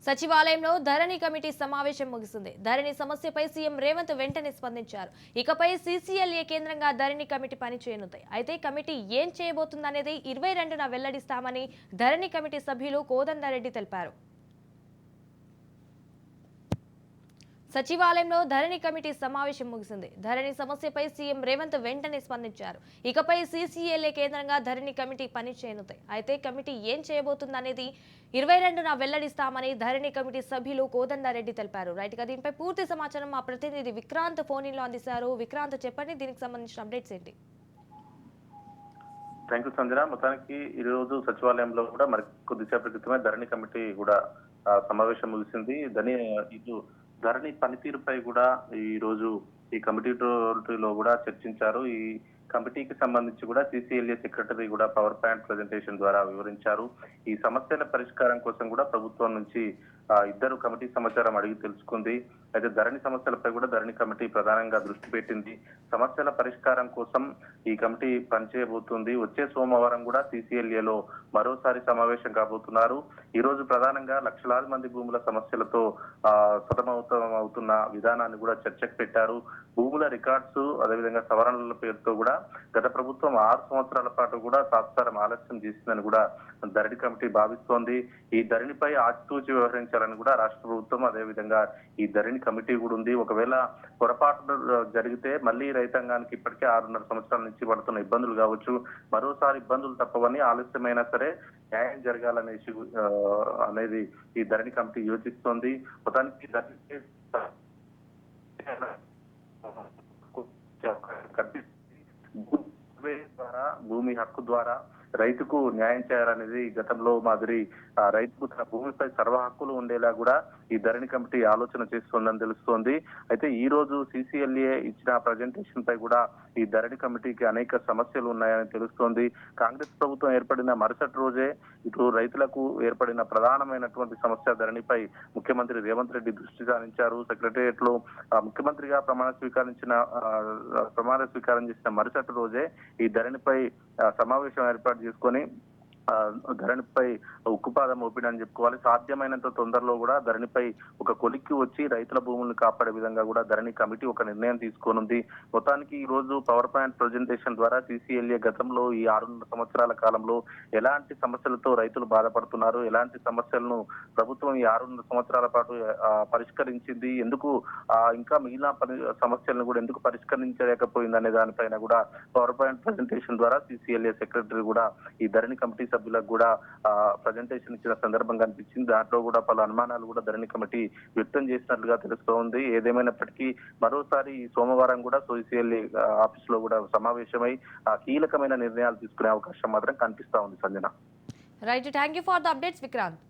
సచివాలయంలో ధరణి కమిటీ సమావేశం ముగిసింది. ధరణి సమస్యపై సీఎం రేవంత్ వెంటనే స్పందించారు. ఇకపై సీసీఎల్ఏ కేంద్రంగా ధరణి కమిటీ పనిచేయనుంది. అయితే కమిటీ ఏం చేయబోతుందనేది 22న వెల్లడిస్తామని ధరణి కమిటీ సభ్యులు కోదండరెడ్డి తెలిపారు. సచివాలయంలో ధరణి కమిటీ సమావేశం ముగిసింది. ధరణి సమస్యపై సీఎం రేవంత్ వెంటనే స్పందించారు. ఇకపై సీసీఎల్ఏ కేంద్రంగా ధరణి కమిటీ పనిచేయనుంది. అయితే కమిటీ ఏం చేయబోతుందనేది 22న వెల్లడిస్తామని ధరణి కమిటీ సభ్యులు కోదండరెడ్డి తెలిపారు. రైట్ గా దీనిపై పూర్తి సమాచారం మా ప్రతినిధి విక్రాంత్ ఫోన్ ఇన్ లో అందిస్తారు. విక్రాంత్ చెప్పండి, దీనికి సంబంధించిన అప్డేట్స్ ఏంటి? Thank you Sanjana. మొత్తానికి ఈ రోజు సచివాలయంలో కూడా మరి కొద్దిసేపటి క్రితమే ధరణి కమిటీ కూడా సమావేశం ముగిసింది. ధరణి పనితీరుపై కూడా ఈ రోజు ఈ కమిటీలో కూడా చర్చించారు. ఈ కమిటీకి సంబంధించి కూడా సీసీఎల్ఏ సెక్రటరీ కూడా పవర్ పాయింట్ ప్రెజెంటేషన్ ద్వారా వివరించారు. ఈ సమస్యల పరిష్కారం కోసం కూడా ప్రభుత్వం నుంచి ఇద్దరు కమిటీ సమాచారం అడిగి తెలుసుకుంది. అయితే ధరణి సమస్యలపై కూడా ధరణి కమిటీ ప్రధానంగా దృష్టి పెట్టింది. సమస్యల పరిష్కారం కోసం ఈ కమిటీ పనిచేయబోతుంది. వచ్చే సోమవారం కూడా సీసీఎల్ఏలో మరోసారి సమావేశం కాబోతున్నారు. ఈ రోజు ప్రధానంగా లక్షలాది మంది భూముల సమస్యలతో సతమవుతున్న విధానాన్ని కూడా చర్చకు పెట్టారు. భూముల రికార్డ్స్ అదేవిధంగా సవరణల పేరుతో కూడా గత ప్రభుత్వం 6 సంవత్సరాల పాటు కూడా తాత్సారం ఆలస్యం చేసిందని కూడా ధరణి కమిటీ భావిస్తోంది. ఈ ధరణిపై ఆచితూచి వ్యవహరించాలని కూడా రాష్ట్ర ప్రభుత్వం అదేవిధంగా ఈ ధరణి కమిటీ కూడా ఉంది. ఒకవేళ పొరపాటు జరిగితే మళ్ళీ రైతాంగానికి ఇప్పటికే 6.5 సంవత్సరాల నుంచి పడుతున్న ఇబ్బందులు కావచ్చు, మరోసారి ఇబ్బందులు తప్పవని ఆలస్యమైనా సరే న్యాయం జరగాలనేసి అనేది ఈ ధరణి కమిటీ యోచిస్తోంది. మొత్తానికి భూమి హక్కు ద్వారా రైతుకు న్యాయం చేయాలనేది గతంలో మాదిరి రైతుకు తన భూమిపై సర్వ హక్కులు ఉండేలా కూడా ఈ ధరణి కమిటీ ఆలోచన చేస్తోందని తెలుస్తోంది. అయితే ఈ రోజు సీసీఎల్ఏ ఇచ్చిన ప్రజెంటేషన్ పై కూడా ఈ ధరణి కమిటీకి అనేక సమస్యలు ఉన్నాయని తెలుస్తోంది. కాంగ్రెస్ ప్రభుత్వం ఏర్పడిన మరుసటి రోజే ఇటు రైతులకు ఏర్పడిన ప్రధానమైనటువంటి సమస్య ధరణిపై ముఖ్యమంత్రి రేవంత్ రెడ్డి దృష్టి సారించారు. సెక్రటేరియట్ లో ముఖ్యమంత్రిగా ప్రమాణ స్వీకారం చేసిన మరుసటి రోజే ఈ ధరణిపై సమావేశం ఏర్పాటు చేసుకొని ధరణిపై ఉక్కుపాదం ఓపిడని చెప్పుకోవాలి. సాధ్యమైనంత తొందరలో కూడా ధరణిపై ఒక కొలిక్కి వచ్చి రైతుల భూములను కాపాడే విధంగా కూడా ధరణి కమిటీ ఒక నిర్ణయం తీసుకోనుంది. మొత్తానికి ఈ రోజు పవర్ పాయింట్ ప్రజెంటేషన్ ద్వారా సీసీఎల్ఏ గతంలో ఈ 6 సంవత్సరాల కాలంలో ఎలాంటి సమస్యలతో రైతులు బాధపడుతున్నారు, ఎలాంటి సమస్యలను ప్రభుత్వం ఈ 6 సంవత్సరాల పాటు పరిష్కరించింది, ఎందుకు ఇంకా మిగిలిన సమస్యలను కూడా ఎందుకు పరిష్కరించలేకపోయింది అనే దానిపైన కూడా పవర్ పాయింట్ ప్రజెంటేషన్ ద్వారా సీసీఎల్ఏ సెక్రటరీ కూడా ఈ ధరణి కమిటీ సభ్యులకు కూడా ప్రజెంటేషన్ ఇచ్చిన సందర్భంగా అనిపించింది. దాంట్లో కూడా పలు అనుమానాలు కూడా ధరణి కమిటీ వ్యక్తం చేసినట్లుగా తెలుస్తోంది. ఏదేమైనప్పటికీ మరోసారి సోమవారం కూడా సీసీఎల్ఏ ఆఫీస్ లో కూడా సమావేశమై కీలకమైన నిర్ణయాలు తీసుకునే అవకాశం మాత్రం కనిపిస్తా ఉంది Sanjana. Right, thank you for the updates Vikrant.